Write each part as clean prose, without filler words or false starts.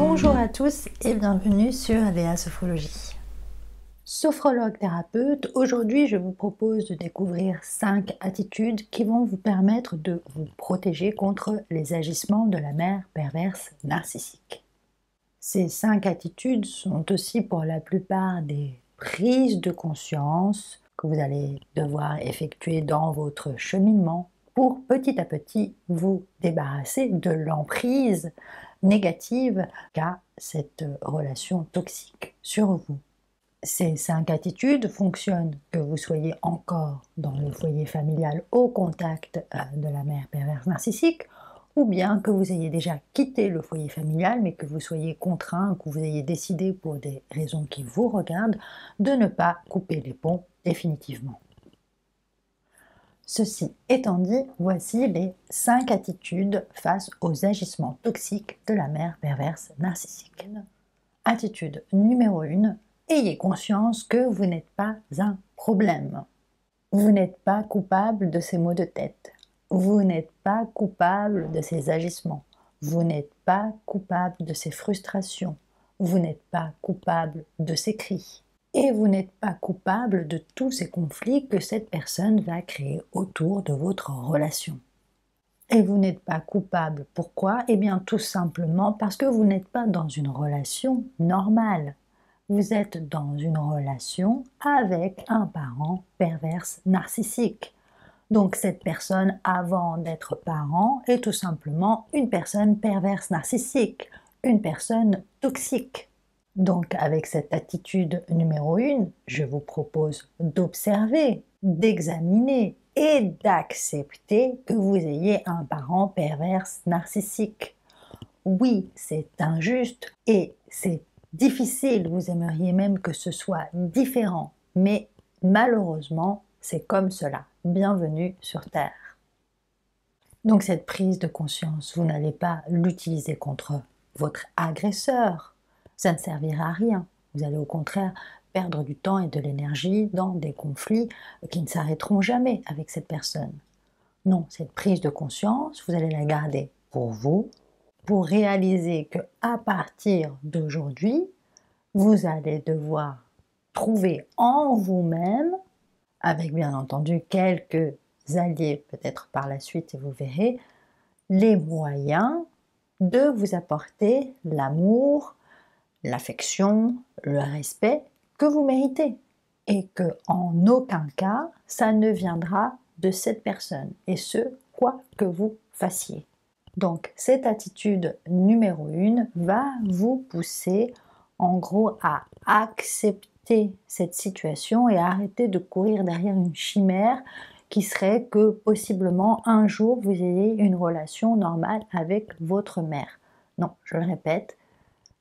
Bonjour à tous et bienvenue sur Léa Sophrologie. Sophrologue thérapeute, aujourd'hui je vous propose de découvrir 5 attitudes qui vont vous permettre de vous protéger contre les agissements de la mère perverse narcissique. Ces 5 attitudes sont aussi pour la plupart des prises de conscience que vous allez devoir effectuer dans votre cheminement pour petit à petit vous débarrasser de l'emprise négative qu'a cette relation toxique sur vous. Ces 5 attitudes fonctionnent que vous soyez encore dans le foyer familial au contact de la mère perverse narcissique, ou bien que vous ayez déjà quitté le foyer familial mais que vous soyez contraint, que vous ayez décidé pour des raisons qui vous regardent de ne pas couper les ponts définitivement. Ceci étant dit, voici les 5 attitudes face aux agissements toxiques de la mère perverse narcissique. Attitude numéro 1, ayez conscience que vous n'êtes pas un problème. Vous n'êtes pas coupable de ces maux de tête. Vous n'êtes pas coupable de ces agissements. Vous n'êtes pas coupable de ces frustrations. Vous n'êtes pas coupable de ces cris. Et vous n'êtes pas coupable de tous ces conflits que cette personne va créer autour de votre relation. Et vous n'êtes pas coupable. Pourquoi? Eh bien tout simplement parce que vous n'êtes pas dans une relation normale. Vous êtes dans une relation avec un parent perverse narcissique. Donc cette personne, avant d'être parent, est tout simplement une personne perverse narcissique, une personne toxique. Donc avec cette attitude numéro 1, je vous propose d'observer, d'examiner et d'accepter que vous ayez un parent perverse narcissique. Oui, c'est injuste et c'est difficile, vous aimeriez même que ce soit différent, mais malheureusement, c'est comme cela. Bienvenue sur Terre. Donc cette prise de conscience, vous n'allez pas l'utiliser contre votre agresseur. Ça ne servira à rien. Vous allez au contraire perdre du temps et de l'énergie dans des conflits qui ne s'arrêteront jamais avec cette personne. Non, cette prise de conscience, vous allez la garder pour vous, pour réaliser que à partir d'aujourd'hui, vous allez devoir trouver en vous-même, avec bien entendu quelques alliés peut-être par la suite et vous verrez, les moyens de vous apporter l'amour, l'affection, le respect que vous méritez et que en aucun cas ça ne viendra de cette personne et ce quoi que vous fassiez. Donc cette attitude numéro 1 va vous pousser en gros à accepter cette situation et à arrêter de courir derrière une chimère qui serait que possiblement un jour vous ayez une relation normale avec votre mère. Non, je le répète,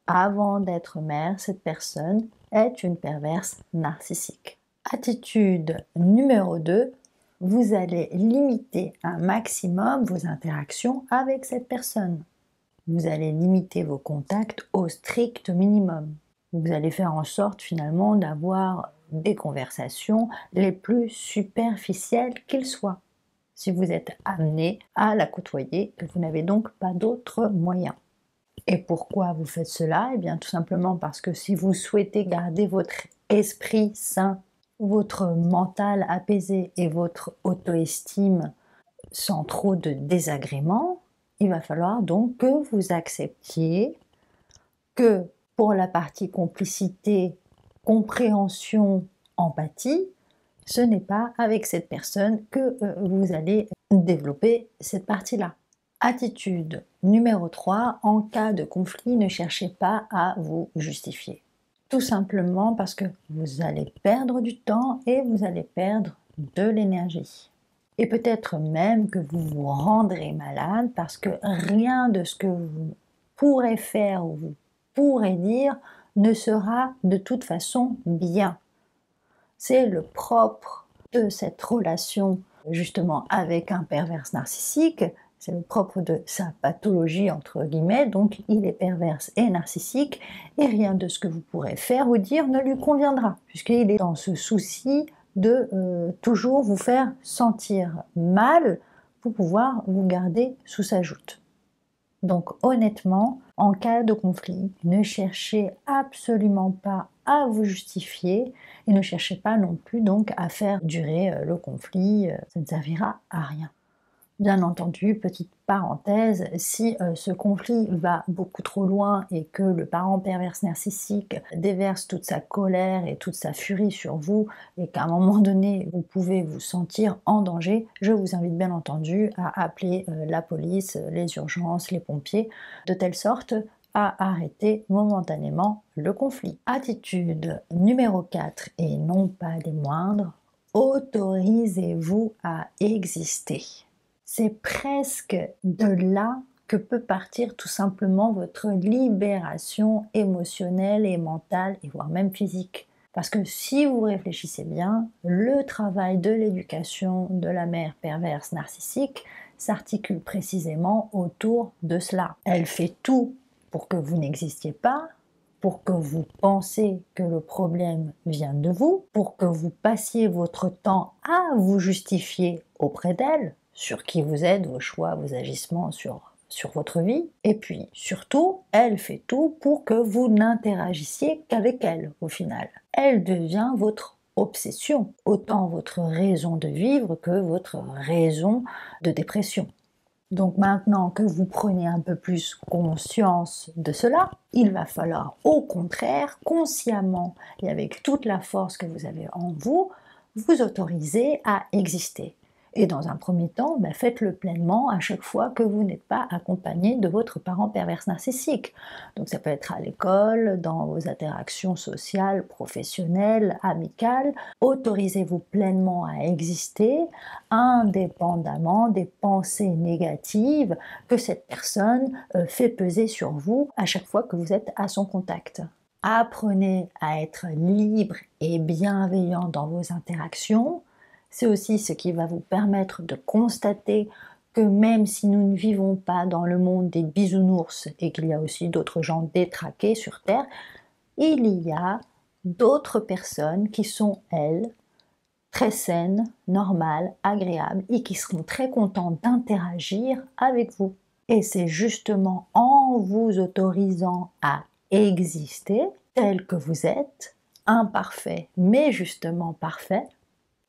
avant d'être mère, cette personne est une perverse narcissique. Attitude numéro 2, vous allez limiter un maximum vos interactions avec cette personne. Vous allez limiter vos contacts au strict minimum. Vous allez faire en sorte finalement d'avoir des conversations les plus superficielles qu'ils soient. Si vous êtes amené à la côtoyer, que vous n'avez donc pas d'autre moyen. Et pourquoi vous faites cela? Eh bien tout simplement parce que si vous souhaitez garder votre esprit sain, votre mental apaisé et votre auto-estime sans trop de désagréments, il va falloir donc que vous acceptiez que pour la partie complicité, compréhension, empathie, ce n'est pas avec cette personne que vous allez développer cette partie-là. Attitude numéro 3, en cas de conflit, ne cherchez pas à vous justifier. Tout simplement parce que vous allez perdre du temps et vous allez perdre de l'énergie. Et peut-être même que vous vous rendrez malade parce que rien de ce que vous pourrez faire ou vous pourrez dire ne sera de toute façon bien. C'est le propre de cette relation justement avec un perverse narcissique, c'est le propre de sa pathologie entre guillemets, donc il est perverse et narcissique et rien de ce que vous pourrez faire ou dire ne lui conviendra puisqu'il est dans ce souci de toujours vous faire sentir mal pour pouvoir vous garder sous sa joute. Donc honnêtement, en cas de conflit, ne cherchez absolument pas à vous justifier et ne cherchez pas non plus donc à faire durer le conflit, ça ne servira à rien. Bien entendu, petite parenthèse, si ce conflit va beaucoup trop loin et que le parent perverse narcissique déverse toute sa colère et toute sa furie sur vous et qu'à un moment donné vous pouvez vous sentir en danger, je vous invite bien entendu à appeler la police, les urgences, les pompiers, de telle sorte à arrêter momentanément le conflit. Attitude numéro 4 et non pas des moindres, autorisez-vous à exister. C'est presque de là que peut partir tout simplement votre libération émotionnelle et mentale, et voire même physique. Parce que si vous réfléchissez bien, le travail de l'éducation de la mère perverse narcissique s'articule précisément autour de cela. Elle fait tout pour que vous n'existiez pas, pour que vous pensiez que le problème vient de vous, pour que vous passiez votre temps à vous justifier auprès d'elle, sur qui vous êtes, vos choix, vos agissements, sur votre vie. Et puis, surtout, elle fait tout pour que vous n'interagissiez qu'avec elle, au final. Elle devient votre obsession, autant votre raison de vivre que votre raison de dépression. Donc maintenant que vous prenez un peu plus conscience de cela, il va falloir au contraire, consciemment et avec toute la force que vous avez en vous, vous autoriser à exister. Et dans un premier temps, faites-le pleinement à chaque fois que vous n'êtes pas accompagné de votre parent perverse narcissique. Donc ça peut être à l'école, dans vos interactions sociales, professionnelles, amicales. Autorisez-vous pleinement à exister, indépendamment des pensées négatives que cette personne fait peser sur vous à chaque fois que vous êtes à son contact. Apprenez à être libre et bienveillant dans vos interactions. C'est aussi ce qui va vous permettre de constater que même si nous ne vivons pas dans le monde des bisounours et qu'il y a aussi d'autres gens détraqués sur Terre, il y a d'autres personnes qui sont, elles, très saines, normales, agréables et qui seront très contents d'interagir avec vous. Et c'est justement en vous autorisant à exister tel que vous êtes, imparfait mais justement parfait,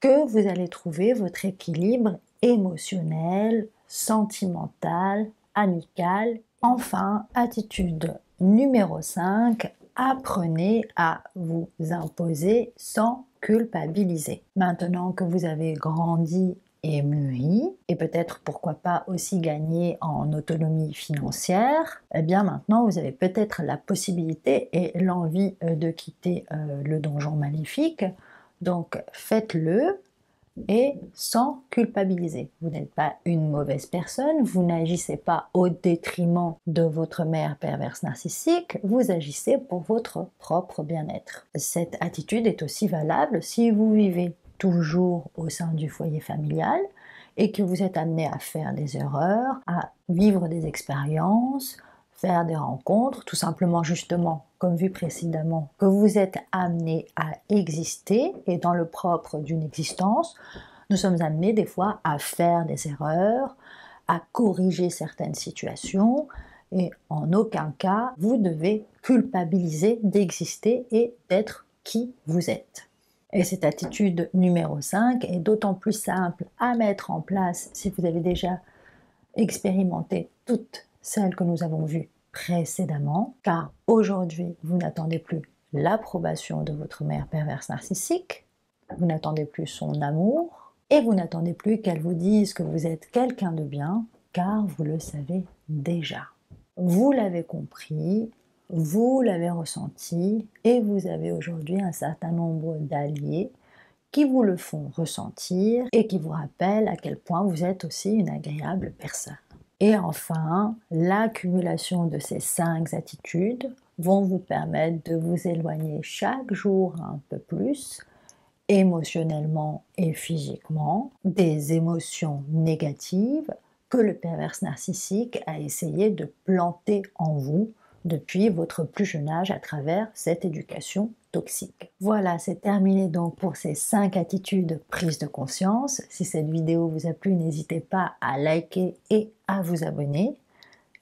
que vous allez trouver votre équilibre émotionnel, sentimental, amical. Enfin, attitude numéro 5, apprenez à vous imposer sans culpabiliser. Maintenant que vous avez grandi et mûri, et peut-être pourquoi pas aussi gagné en autonomie financière, eh bien maintenant vous avez peut-être la possibilité et l'envie de quitter le donjon maléfique. Donc faites-le et sans culpabiliser. Vous n'êtes pas une mauvaise personne, vous n'agissez pas au détriment de votre mère perverse narcissique, vous agissez pour votre propre bien-être. Cette attitude est aussi valable si vous vivez toujours au sein du foyer familial et que vous êtes amené à faire des erreurs, à vivre des expériences, faire des rencontres, tout simplement justement, comme vu précédemment, que vous êtes amené à exister et dans le propre d'une existence, nous sommes amenés des fois à faire des erreurs, à corriger certaines situations et en aucun cas vous devez culpabiliser d'exister et d'être qui vous êtes. Et cette attitude numéro 5 est d'autant plus simple à mettre en place si vous avez déjà expérimenté toutes celles que nous avons vues précédemment, car aujourd'hui, vous n'attendez plus l'approbation de votre mère perverse narcissique, vous n'attendez plus son amour, et vous n'attendez plus qu'elle vous dise que vous êtes quelqu'un de bien, car vous le savez déjà. Vous l'avez compris, vous l'avez ressenti, et vous avez aujourd'hui un certain nombre d'alliés qui vous le font ressentir et qui vous rappellent à quel point vous êtes aussi une agréable personne. Et enfin, l'accumulation de ces 5 attitudes vont vous permettre de vous éloigner chaque jour un peu plus, émotionnellement et physiquement, des émotions négatives que le perverse narcissique a essayé de planter en vous depuis votre plus jeune âge à travers cette éducation toxique. Voilà, c'est terminé donc pour ces 5 attitudes prises de conscience. Si cette vidéo vous a plu, n'hésitez pas à liker et à vous abonner.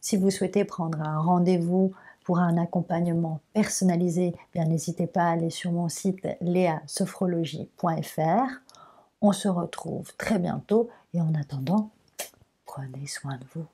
Si vous souhaitez prendre un rendez-vous pour un accompagnement personnalisé, bien n'hésitez pas à aller sur mon site leasophrologie.fr. On se retrouve très bientôt et en attendant, prenez soin de vous.